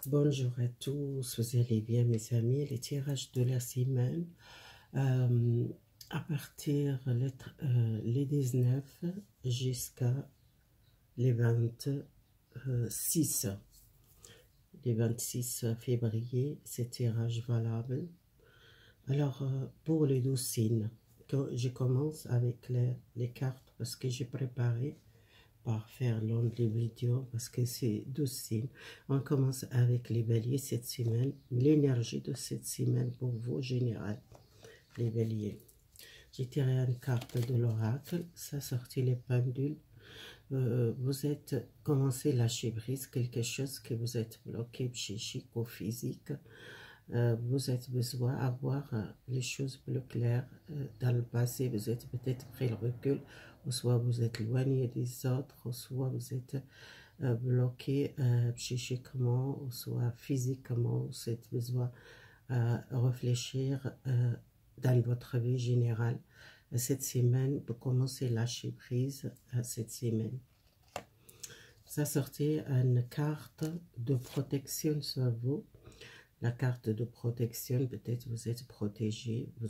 Bonjour à tous, vous allez bien mes amis, les tirages de la semaine à partir les 19 jusqu'à les 26, les 26 février, c'est tirage valable. Alors pour les 12 signes, je commence avec les cartes parce que j'ai préparé par faire longue les vidéos parce que c'est 12 signes. On commence avec les béliers cette semaine. L'énergie de cette semaine pour vous, général, les béliers. J'ai tiré une carte de l'oracle, ça sortit les pendules. Vous êtes commencé à lâcher prise, quelque chose que vous êtes bloqué psychique ou physique. Vous êtes besoin d'avoir les choses plus claires. Dans le passé, vous êtes peut-être pris le recul, ou soit vous êtes éloigné des autres, ou soit vous êtes bloqué psychiquement, ou soit physiquement. Vous êtes besoin de réfléchir dans votre vie générale. Cette semaine, vous commencez à lâcher prise cette semaine. Ça sortait une carte de protection sur vous. La carte de protection, peut-être vous êtes protégé, vous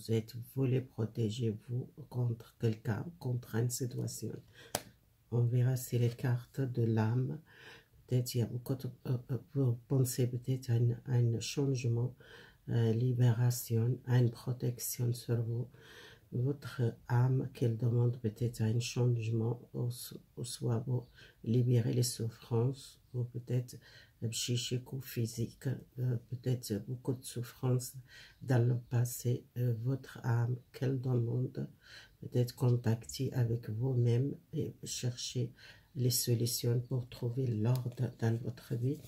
voulez protéger vous contre quelqu'un, contre une situation. On verra si les cartes de l'âme, peut-être il y a beaucoup de, vous pensez peut-être à un changement, libération, à une protection sur vous. Votre âme qu'elle demande peut-être un changement, ou soit vous libérer les souffrances, ou peut-être psychique ou physique, peut-être beaucoup de souffrances dans le passé. Votre âme qu'elle demande peut-être contacter avec vous-même et chercher les solutions pour trouver l'ordre dans votre vie.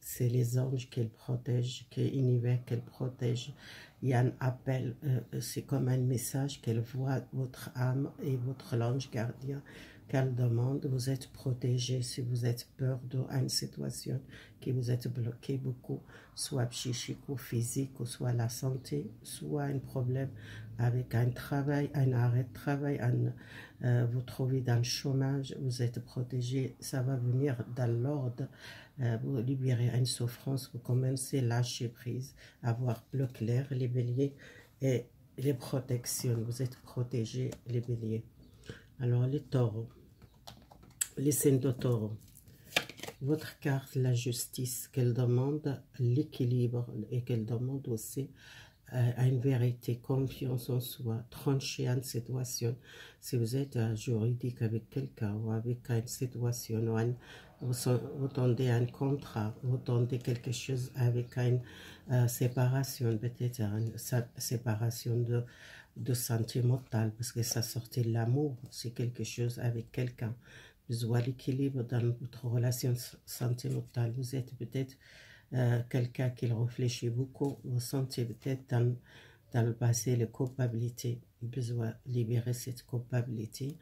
C'est les anges qu'elle protège, que l'univers qu'elle protège. Il y a un appel, c'est comme un message qu'elle voit votre âme et votre ange gardien qu'elle demande. Vous êtes protégé si vous êtes peur d'une situation qui vous êtes bloqué beaucoup, soit psychique ou physique, ou soit la santé, soit un problème avec un travail, un arrêt de travail, vous trouvez dans le chômage, vous êtes protégé, ça va venir dans l'ordre. Vous libérez une souffrance, vous commencez à lâcher prise, avoir plus clair les béliers et les protections. Vous êtes protégés, les béliers. Alors, les taureaux, les signes de taureau. Votre carte, la justice, qu'elle demande l'équilibre et qu'elle demande aussi à une vérité, confiance en soi, trancher une situation. Si vous êtes juridique avec quelqu'un ou avec une situation, ou vous tendez un contrat, vous tendez quelque chose avec une séparation, peut-être une séparation de sentimentale, parce que ça sortait de l'amour, c'est quelque chose avec quelqu'un. Vous avez l'équilibre dans votre relation sentimentale. Vous êtes peut-être quelqu'un qui réfléchit beaucoup, vous sentez peut-être dans le passé la culpabilité, besoin de libérer cette culpabilité.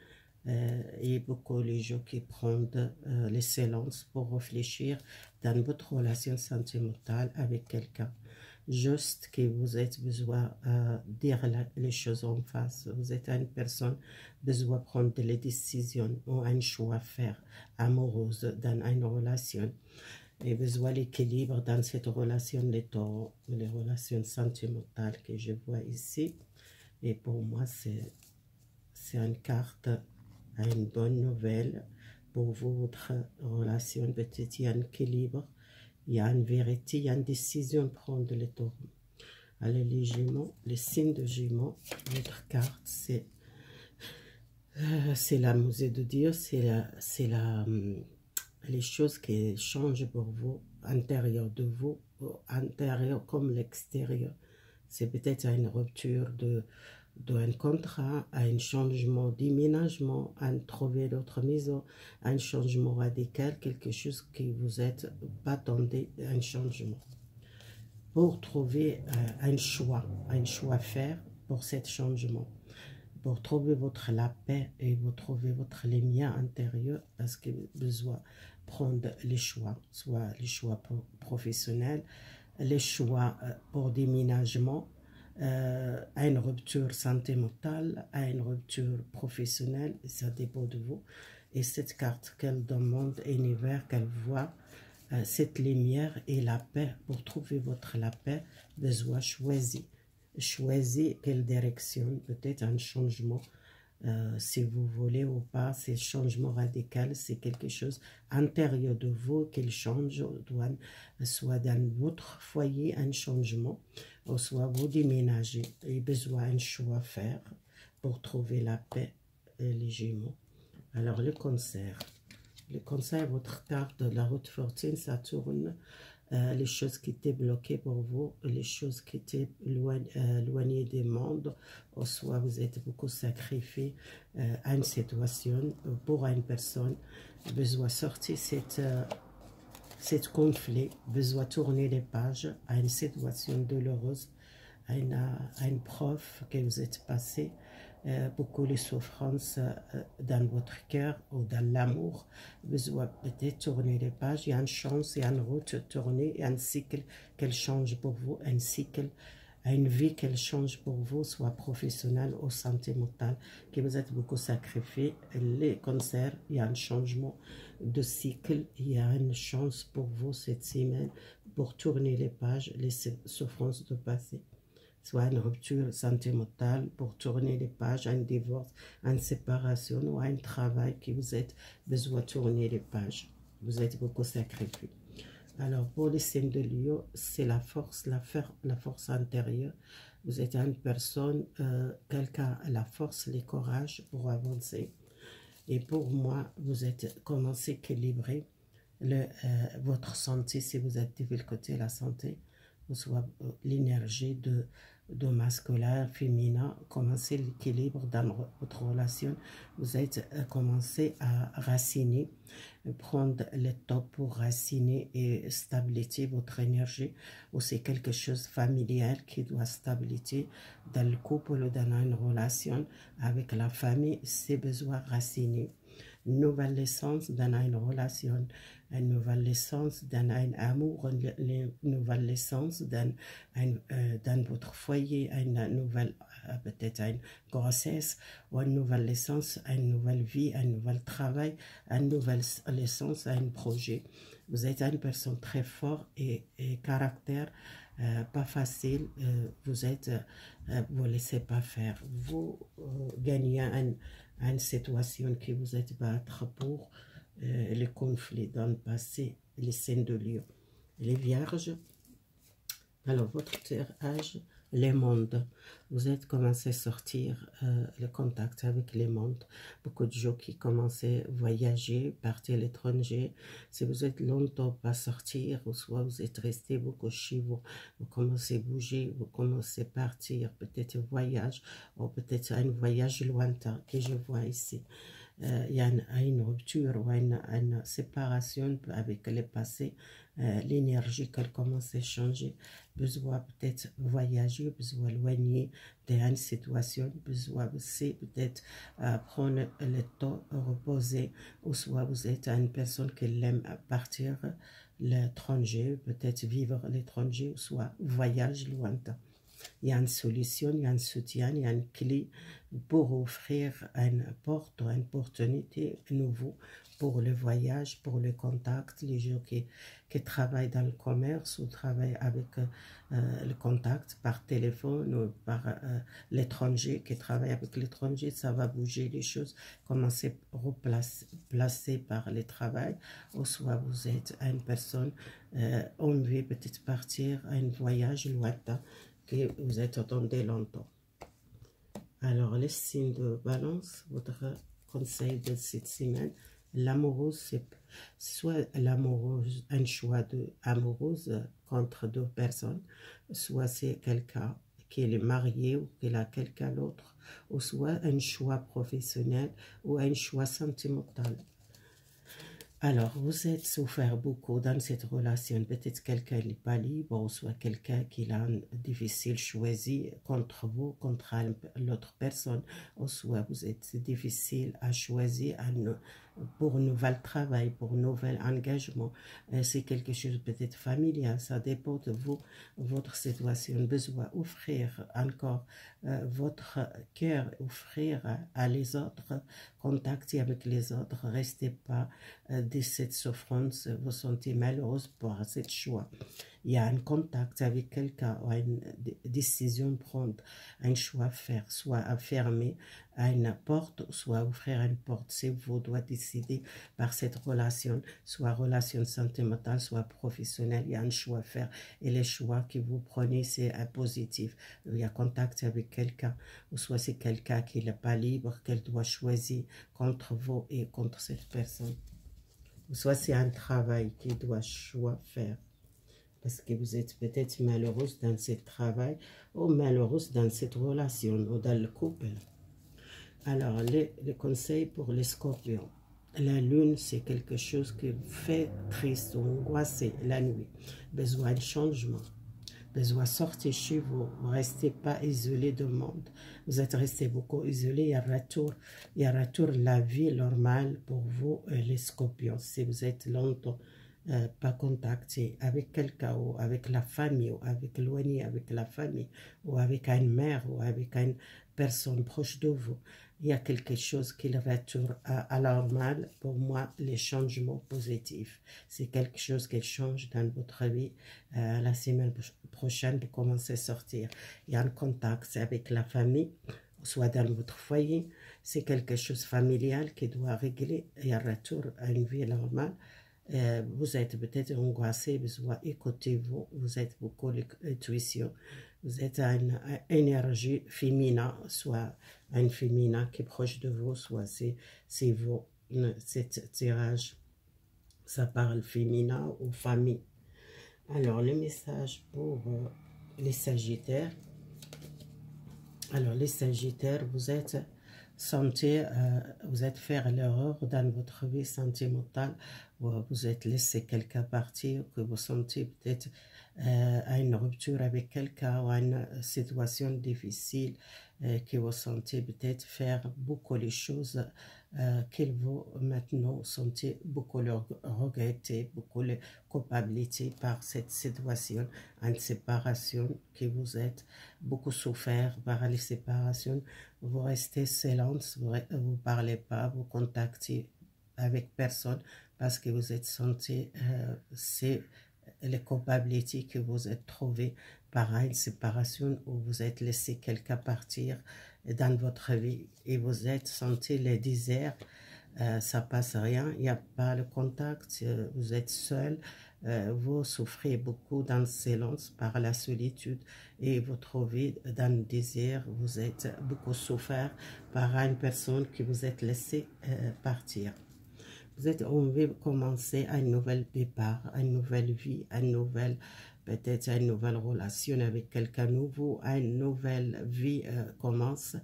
Et beaucoup les gens qui prennent les silences pour réfléchir dans votre relation sentimentale avec quelqu'un. Juste que vous êtes besoin de dire les choses en face. Vous êtes une personne besoin de prendre des décisions ou un choix à faire amoureuse dans une relation. Et besoin d'équilibre dans cette relation, les relations sentimentales que je vois ici. Et pour moi, c'est une carte à une bonne nouvelle. Pour vous, votre relation, peut-être il y a un équilibre, il y a une vérité, il y a une décision à prendre les taureaux. Allez, les Gémeaux, les signes de Gémeaux, votre carte, c'est la musée de Dieu, c'est les choses qui changent pour vous, intérieur de vous, intérieur comme l'extérieur. C'est peut-être une rupture d'un contrat, un changement d'aménagement, un trouver d'autres maisons, un changement radical, quelque chose qui vous êtes pas attendu, un changement. Pour trouver un choix à faire pour ce changement. Pour trouver la paix et vous trouver votre lumière intérieure, parce que vous avez besoin de prendre les choix, soit les choix professionnels, les choix pour déménagement, à une rupture sentimentale, à une rupture professionnelle, ça dépend de vous. Et cette carte qu'elle demande, univers qu'elle voit, cette lumière et la paix. Pour trouver la paix, besoin choisir. Choisir quelle direction, peut-être un changement, si vous voulez ou pas. C'est changement radical, c'est quelque chose intérieur de vous qu'il change, soit dans votre foyer un changement, ou soit vous déménagez et besoin un choix à faire pour trouver la paix, les Gémeaux. Alors le cancer. Le cancer, votre carte de la route fortune, ça tourne. Les choses qui étaient bloquées pour vous, les choses qui étaient éloignées des mondes, ou soit vous êtes beaucoup sacrifié à une situation, pour une personne, besoin sortir cette conflit, besoin tourner les pages à une situation douloureuse, à une prof que vous êtes passé, beaucoup de souffrances dans votre cœur ou dans l'amour, besoin peut-être tourner les pages. Il y a une chance, il y a une route tournée, il y a un cycle qu'elle change pour vous, un cycle, une vie qu'elle change pour vous, soit professionnelle ou santé mentale, que vous êtes beaucoup sacrifié. Les cancers, il y a un changement de cycle, il y a une chance pour vous cette semaine pour tourner les pages, les souffrances du passé. Soit une rupture sentimentale pour tourner les pages, un divorce, une séparation ou un travail que vous êtes besoin de tourner les pages. Vous êtes beaucoup sacrifié. Alors pour les signes de Lion, c'est la force, la force intérieure. Vous êtes une personne, quelqu'un a la force, le courage pour avancer. Et pour moi, vous êtes commencé à équilibrer votre santé, si vous êtes du côté de la santé, soit l'énergie de masculin, féminin, commencer l'équilibre dans votre relation. Vous êtes commencé à raciner, prendre le temps pour raciner et stabiliser votre énergie, ou c'est quelque chose familial qui doit stabiliser dans le couple ou dans une relation avec la famille, c'est besoin de raciner. Une nouvelle naissance dans une relation, une nouvelle naissance dans un amour, une nouvelle naissance dans votre foyer, une nouvelle, peut-être une grossesse, ou une nouvelle naissance, une nouvelle vie, un nouvel travail, une nouvelle naissance, un projet. Vous êtes une personne très forte et caractère, pas facile, vous laissez pas faire, vous gagnez une situation qui vous êtes battre pour les conflits dans le passé, les signes de Lion. Les vierges, alors votre tirage, les mondes. Vous êtes commencé à sortir le contact avec les mondes. Beaucoup de gens qui commencent à voyager, partir à l'étranger. Si vous êtes longtemps pas sortir, ou soit vous êtes resté beaucoup chez vous, vous commencez à bouger, vous commencez à partir, peut-être un voyage, ou peut-être un voyage lointain que je vois ici. Il y a une rupture ou une séparation avec le passé, l'énergie qu'elle commence à changer, besoin peut-être voyager, besoin éloigner d'une situation, besoin aussi peut-être prendre le temps, reposer, ou soit vous êtes une personne qui aime partir l'étranger, peut-être vivre l'étranger, ou soit voyage lointain. Il y a une solution, il y a un soutien, il y a une clé pour offrir une porte, une opportunité nouveau pour le voyage, pour le contact. Les gens qui travaillent dans le commerce ou travaillent avec le contact par téléphone ou par l'étranger, qui travaille avec l'étranger, ça va bouger les choses, commencer à replacer par le travail, ou soit vous êtes une personne, on veut peut-être partir à un voyage lointain, que vous êtes attendu longtemps. Alors, les signes de balance, votre conseil de cette semaine, l'amoureuse, c'est soit l'amoureuse, un choix de amoureuse contre deux personnes, soit c'est quelqu'un qui est marié ou qui a quelqu'un d'autre, ou soit un choix professionnel ou un choix sentimental. Alors, vous êtes souffert beaucoup dans cette relation. Peut-être quelqu'un n'est pas libre, ou soit quelqu'un qui a difficile choisi contre vous, contre l'autre personne, ou soit vous êtes difficile à choisir pour un nouvel travail, pour un nouvel engagement. C'est quelque chose peut-être familial, ça dépend de vous, votre situation. Besoin offrir encore votre cœur, offrir à les autres, contacter avec les autres, restez pas de cette souffrance, vous sentez malheureuse pour ce choix. Il y a un contact avec quelqu'un ou une décision prendre, un choix à faire, soit à fermer une porte, soit ouvrir une porte. C'est vous doit décider par cette relation, soit relation sentimentale, soit professionnelle. Il y a un choix à faire et les choix que vous prenez, c'est positif. Il y a contact avec quelqu'un, ou soit c'est quelqu'un qui n'est pas libre, qu'elle doit choisir contre vous et contre cette personne. Ou soit c'est un travail qu'il doit choix faire. Parce que vous êtes peut-être malheureuse dans ce travail ou malheureuse dans cette relation ou dans le couple. Alors, les conseils pour les scorpions. La lune, c'est quelque chose qui fait triste ou angoissé la nuit. Besoin de changement. Besoin de sortir chez vous. Ne restez pas isolé du monde. Vous êtes resté beaucoup isolé. Il y a retour la vie normale pour vous, les scorpions. Si vous êtes longtemps pas contacté avec quelqu'un ou avec la famille ou avec éloigné avec la famille ou avec une mère ou avec une personne proche de vous, il y a quelque chose qui retourne à la normale. Pour moi, les changements positifs, c'est quelque chose qui change dans votre vie. La semaine prochaine, vous commencez à sortir. Il y a un contact avec la famille, soit dans votre foyer. C'est quelque chose familial qui doit régler et un retour à une vie normale. Vous êtes peut-être angoissé, vous écoutez-vous, vous êtes beaucoup l'intuition, vous êtes une énergie féminin, soit un féminin qui est proche de vous, soit c'est vous, cet tirage, ça parle féminin ou famille. Alors, le message pour les Sagittaires. Alors, les Sagittaires, vous êtes vous êtes fait l'erreur dans votre vie sentimentale, vous êtes laissé quelqu'un partir, que vous sentez peut-être à une rupture avec quelqu'un ou à une situation difficile, que vous sentez peut-être faire beaucoup les choses qu'il vous maintenant sentez beaucoup le regretter, beaucoup de culpabilité par cette situation, une séparation que vous êtes beaucoup souffert par les séparations. Vous restez silence, vous ne parlez pas, vous contactez avec personne parce que vous êtes senti, c'est les culpabilités que vous êtes trouvé par une séparation où vous êtes laissé quelqu'un partir dans votre vie et vous êtes senti le désert, ça passe rien, il n'y a pas le contact, vous êtes seul, vous souffrez beaucoup dans le silence par la solitude et vous trouvez dans le désert, vous êtes beaucoup souffert par une personne que vous êtes laissé partir. Vous êtes envie de commencer un nouvel départ, une nouvelle vie, une nouvelle, peut-être une nouvelle relation avec quelqu'un nouveau, une nouvelle vie commence.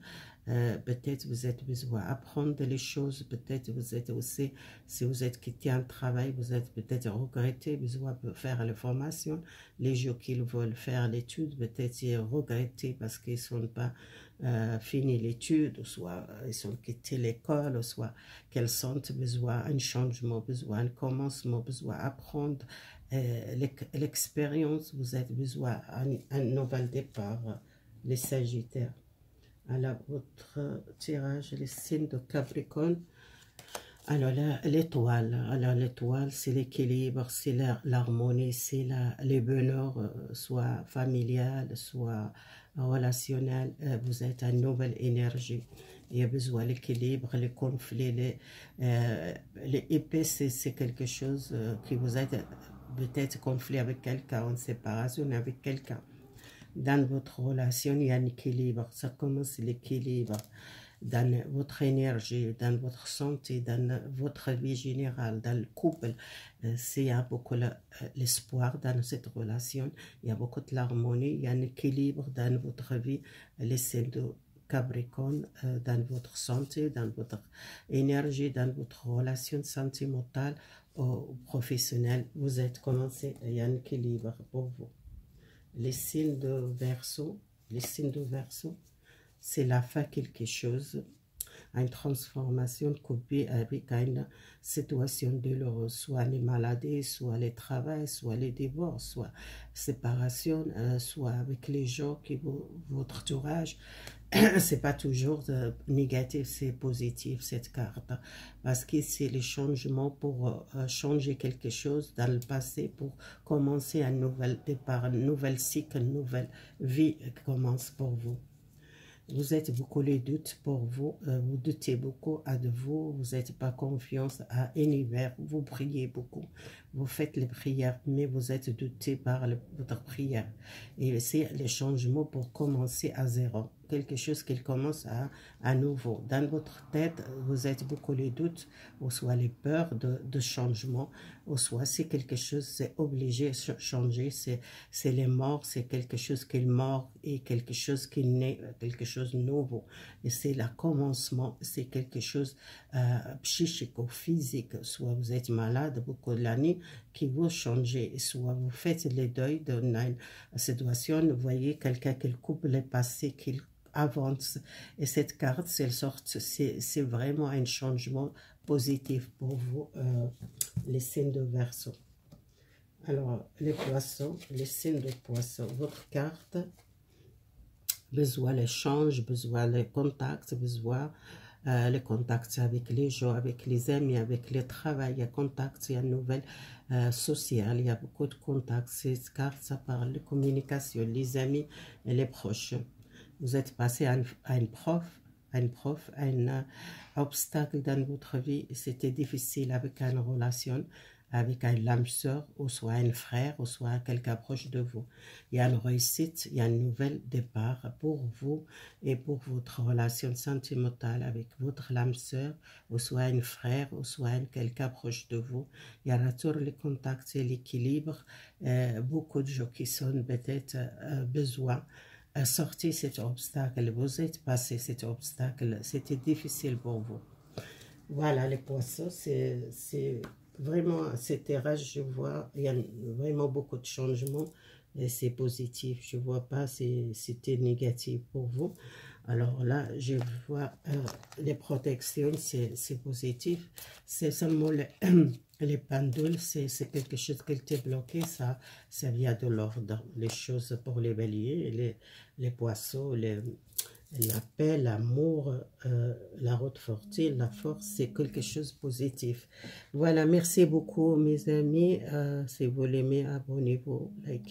Peut-être vous êtes besoin d'apprendre les choses, peut-être vous êtes aussi, si vous êtes quitté un travail, vous êtes peut-être regretté, besoin de faire la formation, les gens qui veulent faire l'étude, peut-être ils regretté parce qu'ils ne sont pas fini l'étude, soit ils ont quitté l'école, soit qu'elles sentent besoin d'un changement, besoin d'un commencement, besoin d'apprendre l'expérience, vous êtes besoin d'un nouvel départ, les Sagittaires. Alors, votre tirage, les signes de Capricorne. Alors, l'étoile, c'est l'équilibre, c'est l'harmonie, c'est le bonheur, soit familial, soit relationnel. Vous êtes à une nouvelle énergie. Il y a besoin de l'équilibre, les conflits, les épées, c'est quelque chose qui vous êtes peut-être conflit avec quelqu'un, en séparation avec quelqu'un. Dans votre relation, il y a un équilibre. Ça commence l'équilibre dans votre énergie, dans votre santé, dans votre vie générale, dans le couple. Il y a beaucoup l'espoir dans cette relation. Il y a beaucoup de l'harmonie. Il y a un équilibre dans votre vie. Les signes de Capricorne, dans votre santé, dans votre énergie, dans votre relation sentimentale ou professionnelle. Vous êtes commencé, il y a un équilibre pour vous. Les signes de Verseau, c'est la fin quelque chose. une transformation coupée avec une situation douloureuse, soit les maladies, soit les travails, soit les divorces, soit séparation, soit avec les gens qui votre entourage. C'est pas toujours négatif, c'est positif cette carte, parce que c'est les changements pour changer quelque chose dans le passé, pour commencer un nouvel départ, un nouvel cycle, une nouvelle vie qui commence pour vous. Vous êtes beaucoup les doutes pour vous, vous doutez beaucoup de vous, vous n'êtes pas confiance à l'univers, vous priez beaucoup, vous faites les prières, mais vous êtes douté par votre prière. Et c'est le changement pour commencer à zéro, quelque chose qui commence à nouveau. Dans votre tête, vous êtes beaucoup les doutes, ou soit les peurs de changement, ou soit c'est quelque chose, c'est obligé de changer, c'est les morts, c'est quelque chose qui est mort et quelque chose qui naît, quelque chose de nouveau. Et c'est le commencement, c'est quelque chose psychique ou physique, soit vous êtes malade beaucoup de l'année, qui vous changez, soit vous faites les deuils d'une situation, vous voyez quelqu'un qui coupe le passé, qui avance, et cette carte, c'est vraiment un changement positif pour vous, les signes de Verseau. Alors, les poissons, les signes de poissons, votre carte, besoin l'échange, besoin les contacts, besoin les contacts avec les gens, avec les amis, avec le travail, il y a contacts, il y a une nouvelle sociale, il y a beaucoup de contacts. Cette carte, ça parle de communication, les amis et les proches. Vous êtes passé à un obstacle dans votre vie, c'était difficile avec une relation, avec un âme sœur, ou soit un frère, ou soit quelqu'un proche de vous. Il y a une réussite, il y a un nouvel départ pour vous et pour votre relation sentimentale avec votre âme sœur, ou soit un frère, ou soit quelqu'un proche de vous. Il y a toujours les contacts et l'équilibre, beaucoup de gens qui sont peut-être besoin sortir cet obstacle, vous êtes passé cet obstacle, c'était difficile pour vous. Voilà les poissons, c'est vraiment, cet tirage, je vois, il y a vraiment beaucoup de changements et c'est positif, je vois pas c'était négatif pour vous. Alors là, je vois les protections, c'est positif, c'est seulement les pendules, c'est quelque chose qui était bloqué, ça vient de l'ordre, les choses pour les béliers, les poissons, la paix, l'amour, la haute fortune, la force, c'est quelque chose de positif. Voilà, merci beaucoup mes amis. Si vous l'aimez, abonnez-vous, likez.